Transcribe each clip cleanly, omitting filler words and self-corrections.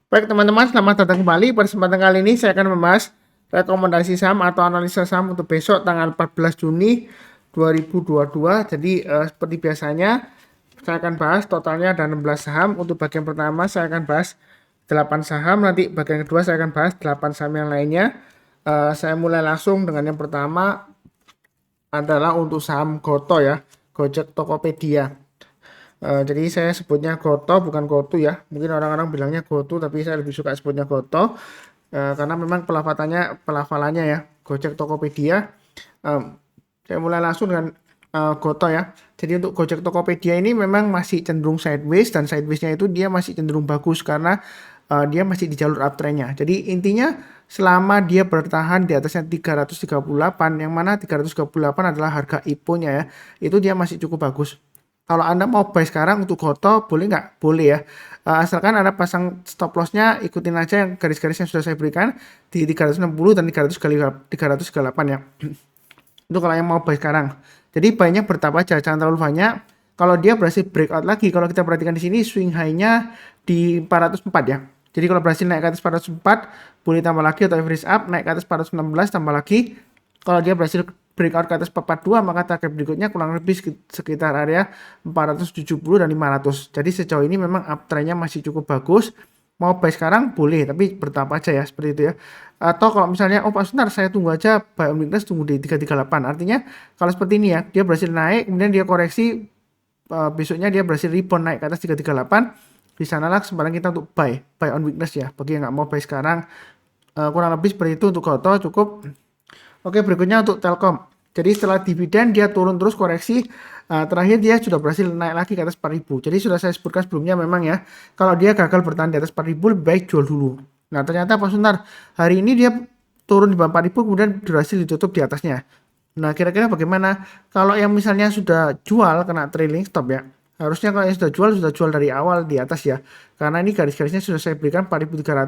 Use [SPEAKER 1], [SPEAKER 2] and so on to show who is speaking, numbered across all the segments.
[SPEAKER 1] Baik teman-teman, selamat datang kembali. Pada kesempatan kali ini saya akan membahas rekomendasi saham atau analisa saham untuk besok tanggal 14 Juni 2022. Jadi seperti biasanya saya akan bahas totalnya ada 16 saham. Untuk bagian pertama saya akan bahas 8 saham, nanti bagian kedua saya akan bahas 8 saham yang lainnya. Saya mulai langsung dengan yang pertama adalah untuk saham Goto ya, Gojek Tokopedia. Jadi saya sebutnya Goto bukan Gotu ya. Mungkin orang-orang bilangnya Gotu tapi saya lebih suka sebutnya Goto. Karena memang pelafalannya ya Gojek Tokopedia. Saya mulai langsung dengan Goto ya. Jadi untuk Gojek Tokopedia ini memang masih cenderung sideways, dan sidewaysnya itu dia masih cenderung bagus karena dia masih di jalur uptrendnya. Jadi intinya selama dia bertahan di atasnya 338, yang mana 338 adalah harga IPO-nya ya, itu dia masih cukup bagus. Kalau Anda mau buy sekarang untuk Goto, boleh nggak? Boleh ya. Asalkan Anda pasang stop loss-nya, ikutin aja yang garis-garis yang sudah saya berikan di 360 dan 338 ya. Itu kalau yang mau buy sekarang. Jadi buy-nya bertahap aja, jangan terlalu banyak. Kalau dia berhasil breakout lagi, kalau kita perhatikan di sini swing high-nya di 404 ya. Jadi kalau berhasil naik ke atas 404, boleh tambah lagi atau average up, naik ke atas 416 tambah lagi. Kalau dia berhasil breakout ke atas 442, maka target berikutnya kurang lebih sekitar area 470 dan 500. Jadi sejauh ini memang uptrendnya masih cukup bagus. Mau buy sekarang boleh, tapi bertahap aja ya, seperti itu ya. Atau kalau misalnya, oh Pak Sunar, saya tunggu aja buy on weakness, tunggu di 338. Artinya kalau seperti ini ya, dia berhasil naik, kemudian dia koreksi, besoknya dia berhasil rebound naik ke atas 338. Di sanalah kesempatan kita untuk buy on weakness ya. Bagi yang nggak mau buy sekarang, kurang lebih seperti itu untuk Goto cukup. Oke, berikutnya untuk Telkom. Jadi setelah dividen dia turun terus koreksi, terakhir dia sudah berhasil naik lagi ke atas 4.000. Jadi sudah saya sebutkan sebelumnya memang ya, kalau dia gagal bertahan di atas 4.000 lebih baik jual dulu. Nah ternyata Pak Suntar, hari ini dia turun di bawah 4.000 kemudian berhasil ditutup di atasnya. Nah kira-kira bagaimana kalau yang misalnya sudah jual kena trailing stop ya? Harusnya kalau yang sudah jual dari awal di atas ya. Karena ini garis-garisnya sudah saya berikan 4.300.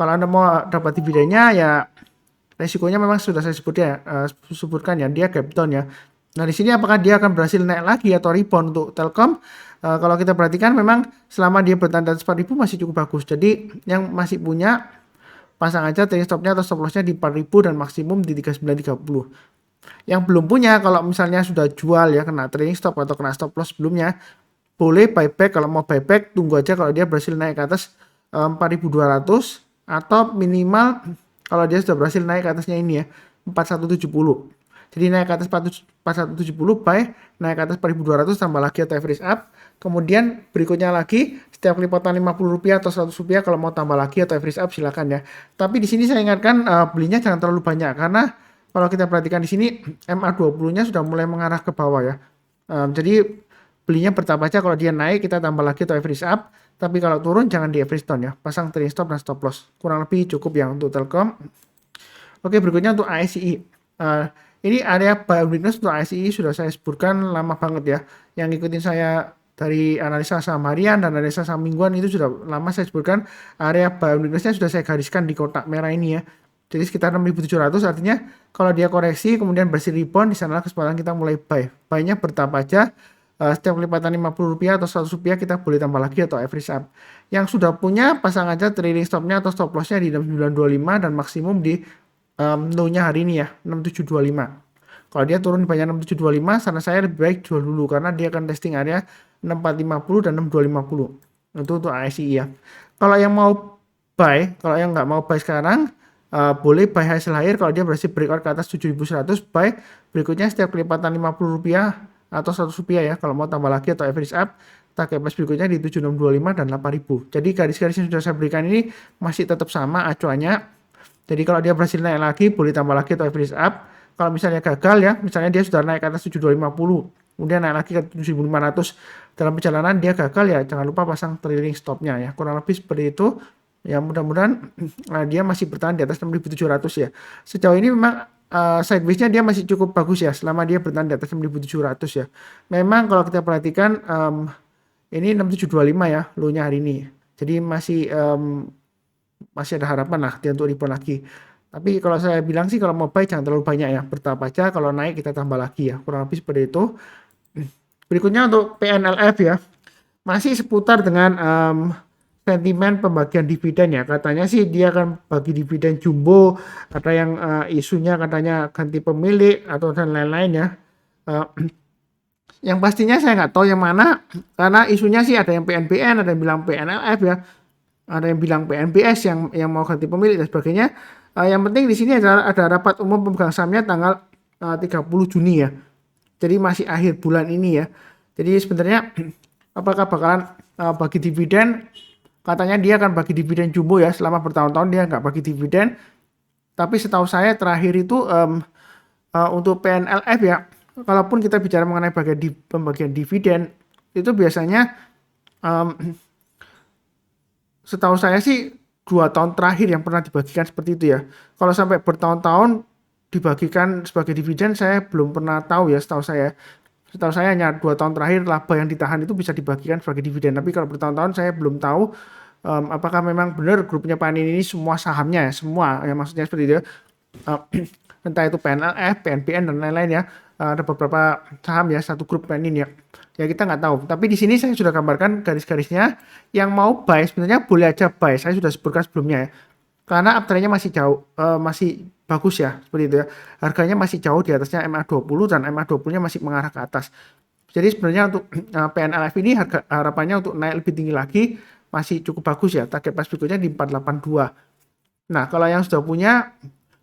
[SPEAKER 1] Kalau Anda mau dapat dividennya ya resikonya memang sudah saya sebutkan ya, dia gap down ya. Nah di sini apakah dia akan berhasil naik lagi atau rebound untuk Telkom? Kalau kita perhatikan memang selama dia bertahan di atas 4.000 masih cukup bagus. Jadi yang masih punya pasang aja trailing stopnya atau stop lossnya di 4.000 dan maksimum di 3930. Yang belum punya, kalau misalnya sudah jual ya kena trailing stop atau kena stop loss sebelumnya, boleh buyback. Kalau mau buyback tunggu aja kalau dia berhasil naik ke atas 4.200 atau minimal kalau dia sudah berhasil naik ke atasnya ini ya 4170. Jadi naik ke atas 4170 buy, naik ke atas 4.200 tambah lagi atau average up. Kemudian berikutnya lagi setiap kelipatan Rp50 atau Rp100 kalau mau tambah lagi atau average up silakan ya. Tapi di sini saya ingatkan belinya jangan terlalu banyak karena kalau kita perhatikan di sini MA20-nya sudah mulai mengarah ke bawah ya. Jadi belinya bertahap aja, kalau dia naik kita tambah lagi atau average up, tapi kalau turun jangan di average down ya, pasang trailing stop dan stop loss. Kurang lebih cukup ya untuk Telkom. Oke, berikutnya untuk ASI. Ini area buy weakness untuk ASI sudah saya sebutkan lama banget ya. Yang ikutin saya dari analisa saham harian dan analisa saham mingguan itu sudah lama saya sebutkan, area buy weakness-nya sudah saya gariskan di kotak merah ini ya. Jadi sekitar 6.700, artinya kalau dia koreksi kemudian bersih rebound, di sana kesempatan kita mulai buy. Buy-nya bertahap aja. Setiap kelipatan Rp50 atau Rp100 kita boleh tambah lagi atau average up. Yang sudah punya pasang aja trailing stopnya atau stop lossnya di 6925 dan maksimum di low-nya hari ini ya 6725. Kalau dia turun di banyak 6725, saran saya lebih baik jual dulu karena dia akan testing area 6450 dan 6250. Itu untuk ASI ya. Kalau yang mau buy, kalau yang nggak mau buy sekarang, boleh buy hasil akhir. Kalau dia berhasil breakout ke atas 7100, buy. Berikutnya setiap kelipatan Rp50 atau Rp100 ya, kalau mau tambah lagi atau average up. Target price berikutnya di 7625 dan 8000. Jadi garis-garis yang sudah saya berikan ini masih tetap sama acuannya. Jadi kalau dia berhasil naik lagi boleh tambah lagi atau average up. Kalau misalnya gagal ya, misalnya dia sudah naik ke atas 7250, kemudian naik lagi ke 7500, dalam perjalanan dia gagal ya, jangan lupa pasang trailing stopnya ya. Kurang lebih seperti itu. Ya mudah-mudahan dia masih bertahan di atas 6700 ya. Sejauh ini memang sideways-nya dia masih cukup bagus ya selama dia bertahan di atas 6700 ya. Memang kalau kita perhatikan ini 6725 ya low-nya hari ini. Jadi masih ada harapan lah dia untuk rebound lagi. Tapi kalau saya bilang sih kalau mau buy jangan terlalu banyak ya, bertahap aja, kalau naik kita tambah lagi ya. Kurang lebih seperti itu. Berikutnya untuk PNLF ya. Masih seputar dengan sentimen pembagian dividen ya. Katanya sih dia akan bagi dividen jumbo, ada yang isunya katanya ganti pemilik atau dan lain-lain ya. Eh, yang pastinya saya nggak tahu yang mana, karena isunya sih ada yang PNBN, ada yang bilang PNLF ya, ada yang bilang PNBS yang mau ganti pemilik dan sebagainya. Yang penting di sini ada rapat umum pemegang sahamnya tanggal 30 Juni ya. Jadi masih akhir bulan ini ya. Jadi sebenarnya apakah bakalan bagi dividen? Katanya dia akan bagi dividen jumbo ya, selama bertahun-tahun dia nggak bagi dividen. Tapi setahu saya terakhir itu untuk PNLF ya, kalaupun kita bicara mengenai pembagian dividen, itu biasanya setahu saya sih 2 tahun terakhir yang pernah dibagikan seperti itu ya. Kalau sampai bertahun-tahun dibagikan sebagai dividen, saya belum pernah tahu ya setahu saya. Setahu saya hanya 2 tahun terakhir laba yang ditahan itu bisa dibagikan sebagai dividen. Tapi kalau bertahun-tahun saya belum tahu apakah memang benar grupnya Panin ini semua sahamnya ya, semua ya, maksudnya seperti itu. Entah itu PNLF, PNBN dan lain-lain ya. Ada beberapa saham ya, satu grup Panin ya. Ya kita nggak tahu. Tapi di sini saya sudah gambarkan garis-garisnya. Yang mau buy sebenarnya boleh aja buy. Saya sudah sebutkan sebelumnya ya. Karena uptrendnya masih jauh, masih bagus ya, seperti itu ya. Harganya masih jauh di atasnya MA20 dan MA20-nya masih mengarah ke atas. Jadi sebenarnya untuk PNLF ini harapannya untuk naik lebih tinggi lagi masih cukup bagus ya. Target price berikutnya di 482. Nah, kalau yang sudah punya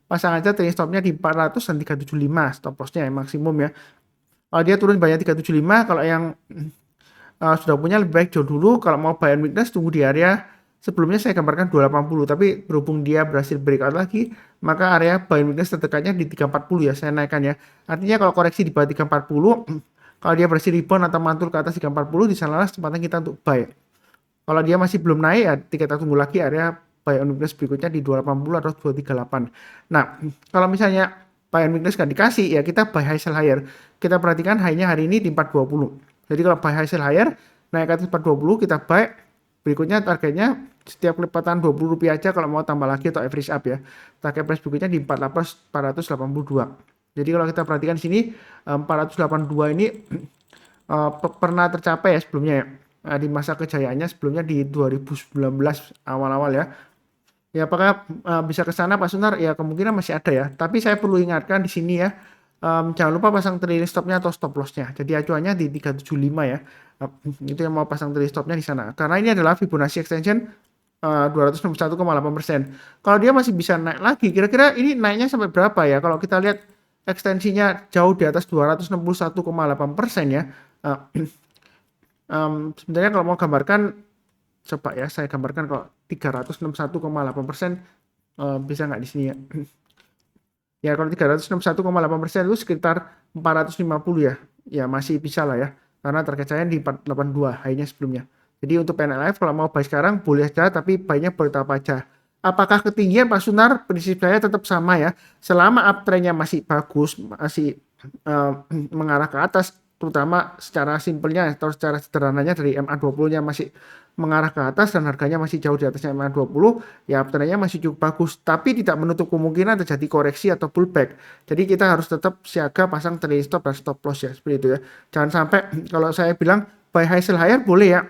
[SPEAKER 1] pasang aja trailing stopnya di 400 dan 375 stop lossnya ya, maksimum ya. Kalau dia turun banyak 375, kalau yang sudah punya lebih baik jual dulu. Kalau mau buy and weakness tunggu di area sebelumnya saya gambarkan 280, tapi berhubung dia berhasil breakout lagi, maka area buy and weakness terdekatnya di 340 ya, saya naikkan ya. Artinya kalau koreksi di bawah 340, kalau dia berhasil rebound atau mantul ke atas 340, di sanalah kesempatan kita untuk buy. Kalau dia masih belum naik ya kita tunggu lagi area buy and weakness berikutnya di 280 atau 238. Nah, kalau misalnya buy and weakness nggak dikasih ya kita buy high sell higher. Kita perhatikan high-nya hari ini di 420. Jadi kalau buy high sell higher naik ke atas 420 kita buy, berikutnya targetnya setiap kelipatan 20 rupiah aja kalau mau tambah lagi atau average up ya. Target price berikutnya di 482. Jadi kalau kita perhatikan di sini 482 ini pernah tercapai ya sebelumnya ya. Di masa kejayaannya sebelumnya di 2019 awal-awal ya. Ya apakah bisa ke sana Pak Sunar? Ya kemungkinan masih ada ya. Tapi saya perlu ingatkan di sini ya, jangan lupa pasang trailing stopnya atau stop lossnya. Jadi acuannya di 375 ya. Itu yang mau pasang trailing stopnya di sana. Karena ini adalah Fibonacci extension 261,8%. Kalau dia masih bisa naik lagi, kira-kira ini naiknya sampai berapa ya? Kalau kita lihat ekstensinya jauh di atas 261,8% ya. Sebenarnya kalau mau gambarkan, coba ya saya gambarkan kalau 361,8% bisa nggak di sini ya? Ya kalau 361,8% itu sekitar 450 ya. Ya masih bisa lah ya. Karena target saya di 482 high-nya sebelumnya. Jadi untuk PNLF kalau mau buy sekarang boleh aja, tapi buy-nya bertahap aja. Apakah ketinggian Pak Sunar? Prinsip saya tetap sama ya. Selama uptrend-nya masih bagus, masih mengarah ke atas, terutama secara simpelnya atau secara sederhananya dari MA20-nya masih mengarah ke atas dan harganya masih jauh di atasnya MA20, ya uptrend-nya masih cukup bagus, tapi tidak menutup kemungkinan terjadi koreksi atau pullback. Jadi kita harus tetap siaga pasang trailing stop dan stop loss ya, seperti itu ya. Jangan sampai kalau saya bilang buy high sell higher boleh ya,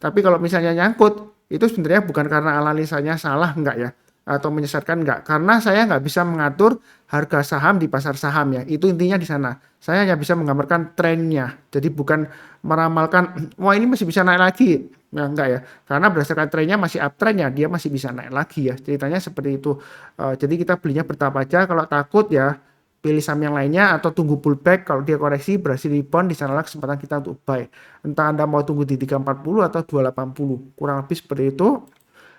[SPEAKER 1] tapi kalau misalnya nyangkut itu sebenarnya bukan karena analisanya salah enggak ya, atau menyesatkan enggak, karena saya nggak bisa mengatur harga saham di pasar saham ya, itu intinya di sana. Saya hanya bisa menggambarkan trennya, jadi bukan meramalkan wah ini masih bisa naik lagi ya, enggak ya, karena berdasarkan trennya masih uptrend ya, dia masih bisa naik lagi ya, ceritanya seperti itu. Jadi kita belinya bertahap aja, kalau takut ya pilih saham yang lainnya atau tunggu pullback. Kalau dia koreksi berhasil rebound, di sanalah kesempatan kita untuk buy. Entah Anda mau tunggu di 340 atau 280, kurang lebih seperti itu.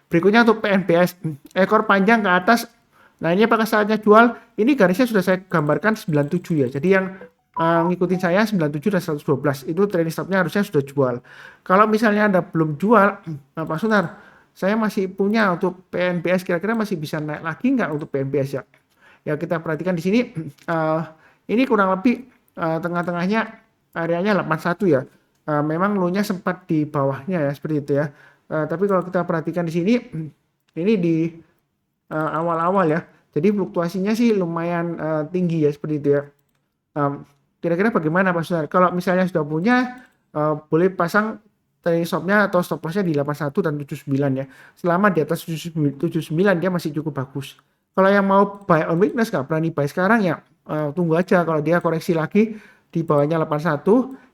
[SPEAKER 1] Berikutnya untuk PNBS, ekor panjang ke atas. Nah ini apakah saatnya jual? Ini garisnya sudah saya gambarkan 97 ya. Jadi yang ngikutin saya 97 dan 112 itu trailing stopnya harusnya sudah jual. Kalau misalnya Anda belum jual, Pak Sunar, saya masih punya untuk PNBS, kira-kira masih bisa naik lagi nggak untuk PNBS ya? Ya kita perhatikan di sini, ini kurang lebih tengah-tengahnya areanya 81 ya. Memang low-nya sempat di bawahnya ya, seperti itu ya. Tapi kalau kita perhatikan di sini, ini di awal-awal ya. Jadi fluktuasinya sih lumayan tinggi ya, seperti itu ya. Kira-kira bagaimana Pak Sunar? Kalau misalnya sudah punya, boleh pasang trading stop-nya atau stop loss-nya di 81 dan 79 ya. Selama di atas 79 dia masih cukup bagus. Kalau yang mau buy on weakness nggak berani buy sekarang ya tunggu aja kalau dia koreksi lagi di bawahnya 81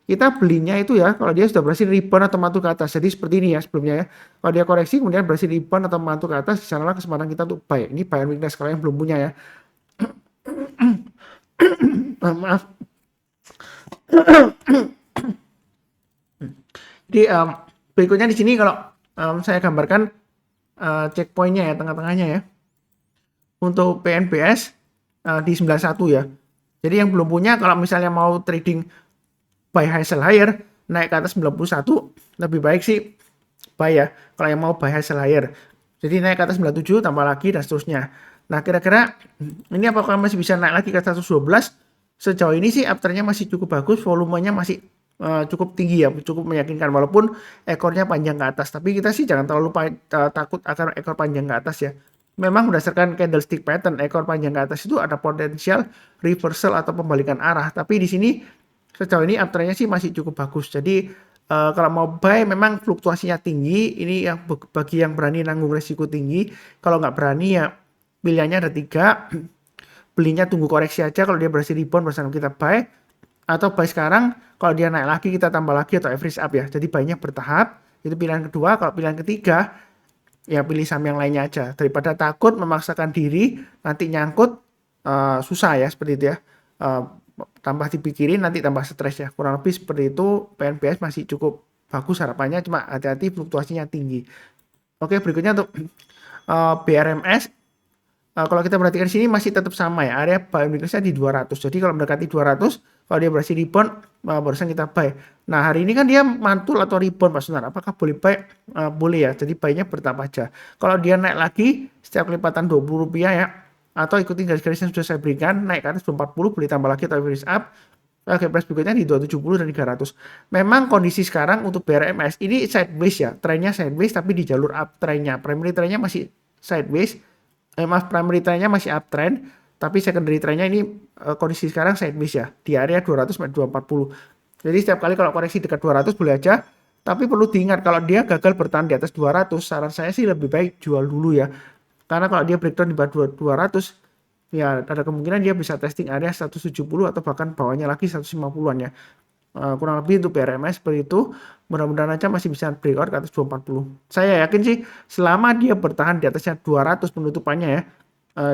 [SPEAKER 1] kita belinya itu ya kalau dia sudah berhasil rebound atau mantul ke atas. Jadi seperti ini ya sebelumnya ya. Kalau dia koreksi kemudian berhasil rebound atau mantul ke atas, di sanalah kesempatan kita untuk buy. Ini buy on weakness kalau yang belum punya ya. Maaf. Jadi berikutnya di sini kalau saya gambarkan checkpointnya ya tengah-tengahnya ya. Untuk PNBS di 91 ya. Jadi yang belum punya kalau misalnya mau trading buy high sell higher naik ke atas 91 lebih baik sih buy ya. Kalau yang mau buy high sell higher. Jadi naik ke atas 97 tambah lagi dan seterusnya. Nah kira-kira ini apakah masih bisa naik lagi ke 112? Sejauh ini sih uptrendnya masih cukup bagus, volumenya masih cukup tinggi ya, cukup meyakinkan walaupun ekornya panjang ke atas. Tapi kita sih jangan terlalu takut akan ekor panjang ke atas ya. Memang berdasarkan candlestick pattern ekor panjang ke atas itu ada potensial reversal atau pembalikan arah. Tapi di sini sejauh ini uptrendnya sih masih cukup bagus. Jadi kalau mau buy memang fluktuasinya tinggi. Ini yang bagi yang berani nanggung resiko tinggi. Kalau nggak berani ya pilihannya ada 3. Belinya tunggu koreksi aja kalau dia berhasil rebound bersama kita buy. Atau buy sekarang kalau dia naik lagi kita tambah lagi atau average up ya. Jadi buy-nya bertahap. Itu pilihan kedua. Kalau pilihan ketiga ya pilih saham yang lainnya aja daripada takut memaksakan diri nanti nyangkut susah ya seperti itu ya, tambah dipikirin nanti tambah stres ya, kurang lebih seperti itu. PNBS masih cukup bagus harapannya, cuma hati-hati fluktuasinya tinggi. Oke berikutnya untuk BRMS. Kalau kita perhatikan di sini masih tetap sama ya, area buy weakness-nya di 200. Jadi kalau mendekati 200 kalau dia berhasil rebound barusan kita buy. Nah hari ini kan dia mantul atau rebound Pak Sunar, apakah boleh buy? Boleh ya, jadi buy-nya bertahap aja. Kalau dia naik lagi setiap kelipatan Rp20 ya, atau ikuti garis-garis yang sudah saya berikan, naik ke atas 240 boleh tambah lagi atau average up. Oke, price berikutnya di 270 dan 300. Memang kondisi sekarang untuk BRMS ini sideways ya, trennya sideways tapi di jalur uptrendnya. Primary trendnya masih sideways. Primary trendnya masih uptrend, tapi secondary trendnya ini kondisi sekarang sideways ya, di area 200 sampai 240. Jadi setiap kali kalau koreksi dekat 200 boleh aja, tapi perlu diingat kalau dia gagal bertahan di atas 200, saran saya sih lebih baik jual dulu ya. Karena kalau dia breakdown di bawah 200, ya ada kemungkinan dia bisa testing area 170 atau bahkan bawahnya lagi 150-an ya. Kurang lebih untuk BRMS seperti itu. Mudah-mudahan aja masih bisa breakout ke atas 240. Saya yakin sih selama dia bertahan di atasnya 200 penutupannya ya,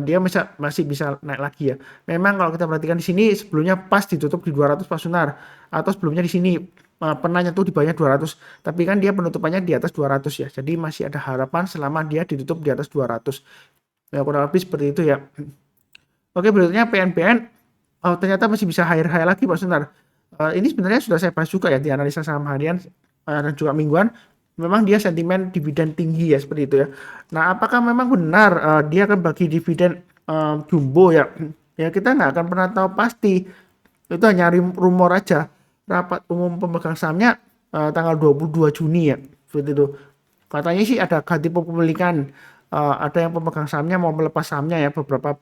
[SPEAKER 1] dia masih bisa naik lagi ya. Memang kalau kita perhatikan di sini sebelumnya pas ditutup di 200 Pak Sunar, atau sebelumnya di sini pernah nyentuh di bawahnya 200, tapi kan dia penutupannya di atas 200 ya. Jadi masih ada harapan selama dia ditutup di atas 200. Ya kurang lebih seperti itu ya. Oke berikutnya PNBN. Ternyata masih bisa higher lagi Pak Sunar. Ini sebenarnya sudah saya bahas juga ya di analisa saham harian dan juga mingguan. Memang dia sentimen dividen tinggi ya seperti itu ya. Nah apakah memang benar dia akan bagi dividen jumbo ya? Ya kita nggak akan pernah tahu pasti. Itu hanya rumor aja. Rapat umum pemegang sahamnya tanggal 22 Juni ya seperti itu. Katanya sih ada ganti kepemilikan. Ada yang pemegang sahamnya mau melepas sahamnya ya, beberapa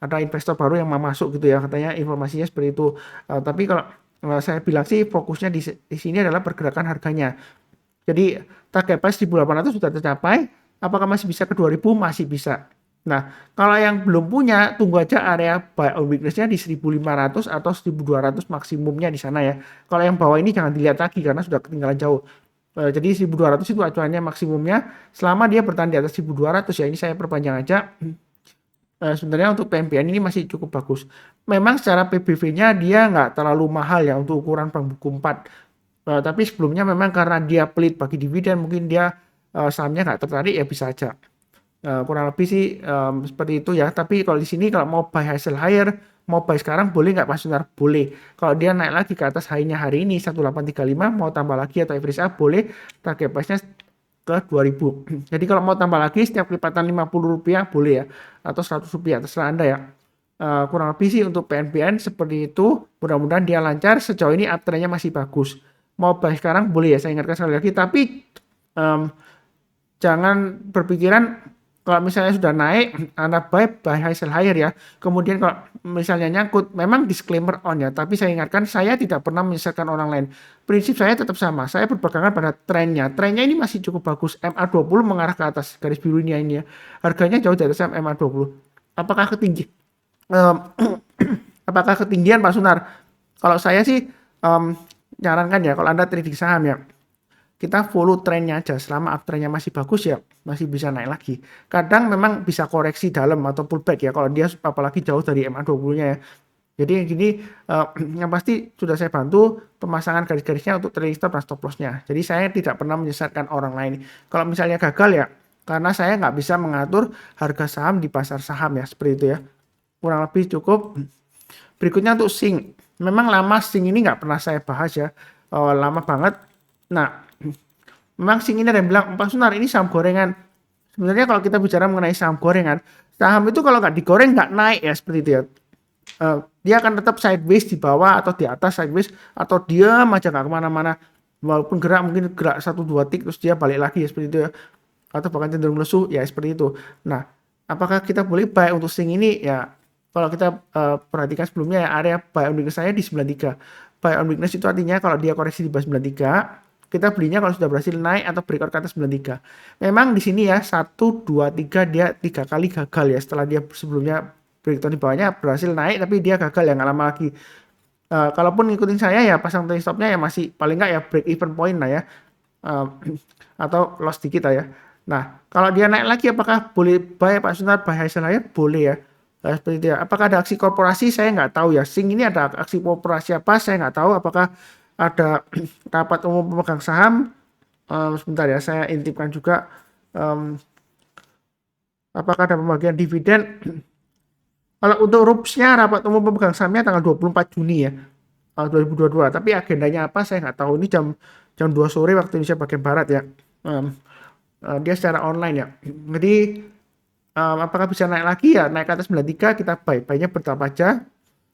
[SPEAKER 1] ada investor baru yang mau masuk gitu ya, katanya informasinya seperti itu. Tapi kalau saya bilang sih fokusnya di sini adalah pergerakan harganya. Jadi target price 1.800 sudah tercapai, apakah masih bisa ke 2.000? Masih bisa. Nah kalau yang belum punya tunggu aja area buy on weakness-nya di 1.500 atau 1.200 maksimumnya di sana ya. Kalau yang bawah ini jangan dilihat lagi karena sudah ketinggalan jauh. Jadi 1.200 itu acuannya maksimumnya selama dia bertahan di atas 1.200 ya. Ini saya perpanjang aja. Sebenarnya untuk PNBN ini masih cukup bagus. Memang secara PBV-nya dia nggak terlalu mahal ya untuk ukuran bank buku 4. Tapi sebelumnya memang karena dia pelit bagi dividen, mungkin dia sahamnya nggak tertarik ya bisa aja. Kurang lebih sih seperti itu ya. Tapi kalau di sini kalau mau buy high sell higher, mau buy sekarang boleh nggak Pak Sunar? Boleh. Kalau dia naik lagi ke atas high-nya hari ini 1835, mau tambah lagi atau average up boleh. Target price-nya ke 2000. Jadi kalau mau tambah lagi setiap kelipatan Rp50 boleh ya, atau Rp100 terserah Anda ya. Kurang lebih sih untuk PNBN seperti itu. Mudah-mudahan dia lancar. Sejauh ini uptrendnya masih bagus. Mau buy sekarang boleh ya, saya ingatkan sekali lagi. Tapi jangan berpikiran Kalau misalnya sudah naik, Anda buy high sell higher ya. Kemudian kalau misalnya nyangkut, memang disclaimer on ya. Tapi saya ingatkan, saya tidak pernah menyesatkan orang lain. Prinsip saya tetap sama. Saya berpegangan pada trennya. Trennya ini masih cukup bagus. MA20 mengarah ke atas garis birunya ini ya. Harganya jauh di atas MA20. Apakah ketinggi? Em, apakah ketinggian Pak Sunar? Kalau saya sih nyarankan ya, kalau Anda trading saham ya, kita follow trennya aja. Selama uptrendnya masih bagus ya masih bisa naik lagi. Kadang memang bisa koreksi dalam atau pullback ya kalau dia apalagi jauh dari MA20-nya ya. Jadi gini, yang pasti sudah saya bantu pemasangan garis-garisnya untuk trailing stop dan stop loss-nya. Jadi saya tidak pernah menyesatkan orang lain. Kalau misalnya gagal ya karena saya nggak bisa mengatur harga saham di pasar saham ya, seperti itu ya. Kurang lebih cukup. Berikutnya untuk Sing. Memang lama Sing ini nggak pernah saya bahas ya. Lama banget. Nah, memang Sing ini ada yang bilang, Pak Sunar ini saham gorengan. Sebenarnya kalau kita bicara mengenai saham gorengan, saham itu kalau nggak digoreng nggak naik ya, seperti itu ya. Dia akan tetap sideways di bawah atau di atas sideways, atau diam aja nggak kemana-mana. Walaupun gerak mungkin gerak 1-2 tik terus dia balik lagi ya, seperti itu ya. Atau bahkan cenderung lesu ya, seperti itu. Nah, apakah kita boleh buy untuk Sing ini ya? Kalau kita perhatikan sebelumnya ya, area buy on weakness saya di 93. Buy on weakness itu artinya kalau dia koreksi di bawah 93, kita belinya kalau sudah berhasil naik atau breakout ke atas 93. Memang di sini ya 1, 2, 3 dia 3 kali gagal ya, setelah dia sebelumnya breakdown di bawahnya berhasil naik tapi dia gagal ya, nggak lama lagi. Kalaupun ngikutin saya ya pasang trailing stopnya ya masih paling nggak ya break even point lah ya. Atau loss dikit lah ya. Nah, kalau dia naik lagi apakah boleh buy Pak Sunar, buy high sell higher? Boleh ya. Seperti itu ya. Apakah ada aksi korporasi? Saya nggak tahu ya. Sing ini ada aksi korporasi apa? Saya nggak tahu. Apakah ada rapat umum pemegang saham? Sebentar ya, saya intipkan juga. Apakah ada pembagian dividen? Kalau untuk RUPS-nya, rapat umum pemegang sahamnya tanggal 24 Juni ya, 2022. Tapi agendanya apa saya nggak tahu. Ini jam 2 sore waktu Indonesia bagian Barat ya. Dia secara online ya. Jadi apakah bisa naik lagi ya? Naik ke atas 93 kita buy-nya bertahap aja.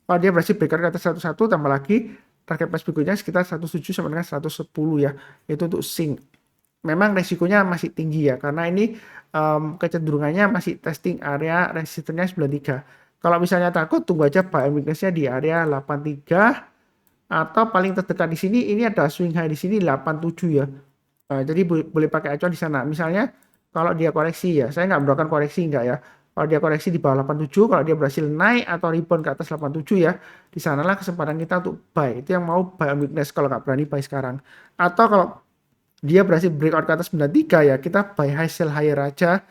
[SPEAKER 1] Kalau dia berhasil breakout ke atas 101 tambah lagi target price berikutnya sekitar 107 sampai dengan 110 ya. Itu untuk Sing. Memang resikonya masih tinggi ya karena ini kecenderungannya masih testing area resistennya 93. Kalau misalnya takut tunggu aja buy weakness-nya di area 83 atau paling terdekat di sini ini ada swing high di sini 87 ya. Jadi boleh pakai acuan di sana. Misalnya kalau dia koreksi ya, saya nggak mendoakan koreksi nggak ya. Kalau dia koreksi di bawah 87, kalau dia berhasil naik atau rebound ke atas 87 ya, di sanalah kesempatan kita untuk buy. Itu yang mau buy on weakness kalau nggak berani buy sekarang. Atau kalau dia berhasil breakout ke atas 93 ya, kita buy high sell higher aja.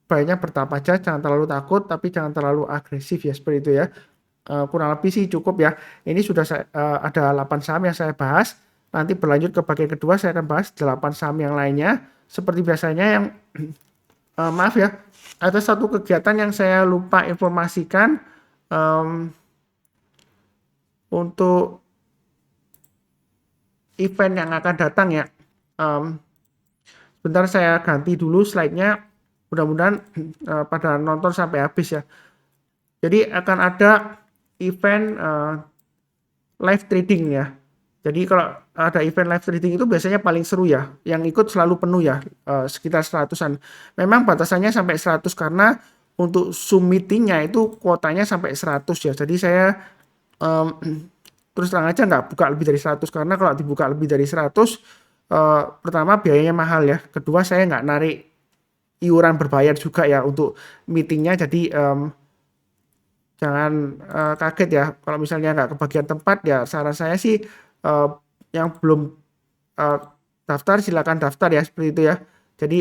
[SPEAKER 1] Buy-nya bertahap aja, jangan terlalu takut, tapi jangan terlalu agresif ya, seperti itu ya. Kurang lebih sih cukup ya. Ini sudah ada 8 saham yang saya bahas. Nanti berlanjut ke bagian kedua, saya akan bahas 8 saham yang lainnya. Seperti biasanya yang maaf ya, ada satu kegiatan yang saya lupa informasikan untuk event yang akan datang ya. Sebentar saya ganti dulu slide-nya. Mudah-mudahan pada nonton sampai habis ya. Jadi akan ada event live trading ya. Jadi kalau ada event live trading itu biasanya paling seru ya. Yang ikut selalu penuh ya, sekitar 100-an. Memang batasannya sampai 100 karena untuk Zoom meetingnya itu kuotanya sampai 100 ya. Jadi saya terus terang aja nggak buka lebih dari 100 karena kalau dibuka lebih dari 100 pertama biayanya mahal ya. Kedua saya nggak narik iuran berbayar juga ya untuk meetingnya. Jadi jangan kaget ya kalau misalnya nggak kebagian tempat ya. Saran saya sih yang belum daftar silakan daftar ya, seperti itu ya. Jadi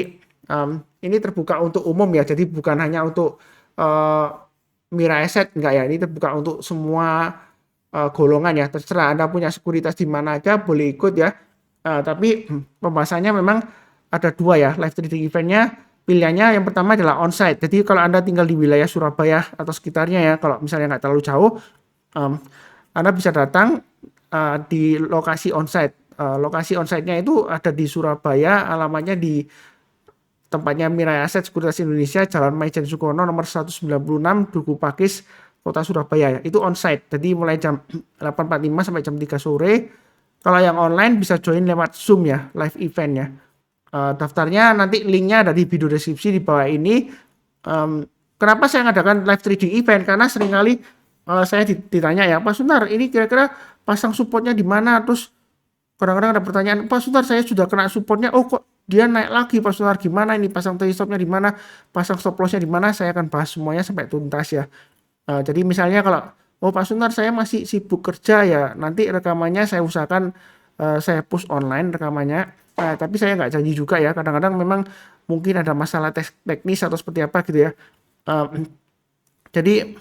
[SPEAKER 1] ini terbuka untuk umum ya, jadi bukan hanya untuk Mira Asset enggak ya, ini terbuka untuk semua golongan ya. Terserah Anda punya sekuritas di mana aja boleh ikut ya. Tapi pembahasannya memang ada dua ya live trading eventnya. Pilihannya yang pertama adalah onsite. Jadi kalau Anda tinggal di wilayah Surabaya atau sekitarnya ya, kalau misalnya nggak terlalu jauh, Anda bisa datang di lokasi onsite. Lokasi onsite-nya itu ada di Surabaya, alamatnya di tempatnya Mirai Asset Sekuritas Indonesia, Jalan Maijen Sukono nomor 196, Duku Pakis, Kota Surabaya. Itu onsite. Jadi mulai jam 8.45 sampai jam 3 sore. Kalau yang online bisa join lewat Zoom ya, live event ya. daftarnya nanti linknya ada di video deskripsi di bawah ini. Kenapa saya ngadakan live trading event? Karena seringkali saya ditanya ya, Pak Suntar, ini kira-kira pasang supportnya di mana? Terus kadang-kadang ada pertanyaan, Pak Suntar, saya sudah kena supportnya, oh kok dia naik lagi, Pak Suntar, gimana ini? Pasang trade stopnya di mana? Pasang stop lossnya di mana? Saya akan bahas semuanya sampai tuntas ya. Jadi misalnya kalau, oh Pak Suntar, saya masih sibuk kerja ya, nanti rekamannya saya usahakan saya push online rekamannya. Tapi saya nggak janji juga ya, kadang-kadang memang mungkin ada masalah teknis atau seperti apa gitu ya. Jadi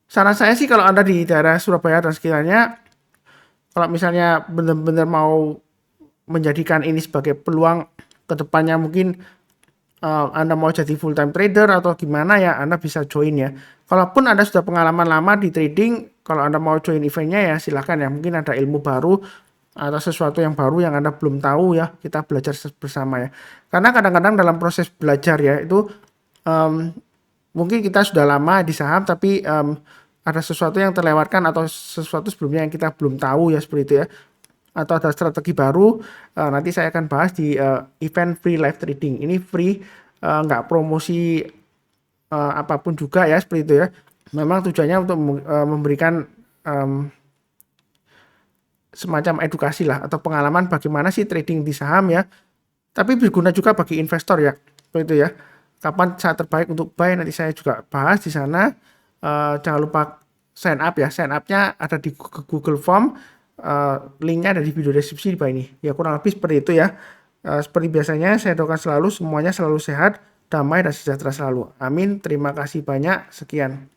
[SPEAKER 1] saran saya sih kalau Anda di daerah Surabaya dan sekitarnya, kalau misalnya benar-benar mau menjadikan ini sebagai peluang ke depannya, mungkin Anda mau jadi full time trader atau gimana ya, Anda bisa join ya. Kalaupun Anda sudah pengalaman lama di trading, kalau Anda mau join eventnya ya silahkan ya, mungkin ada ilmu baru atau sesuatu yang baru yang Anda belum tahu ya, kita belajar bersama ya. Karena kadang-kadang dalam proses belajar ya itu mungkin kita sudah lama di saham tapi ada sesuatu yang terlewatkan atau sesuatu sebelumnya yang kita belum tahu ya, seperti itu ya. Atau ada strategi baru, nanti saya akan bahas di event free live trading. Ini free, nggak promosi apapun juga ya, seperti itu ya. Memang tujuannya untuk memberikan semacam edukasi lah atau pengalaman bagaimana sih trading di saham ya. Tapi berguna juga bagi investor ya, seperti itu ya. Kapan saat terbaik untuk buy nanti saya juga bahas di sana. Jangan lupa sign up ya. Sign up-nya ada di Google Form. Linknya ada di video deskripsi di bawah ini. Ya kurang lebih seperti itu ya. Seperti biasanya saya doakan selalu semuanya selalu sehat, damai dan sejahtera selalu. Amin. Terima kasih banyak. Sekian.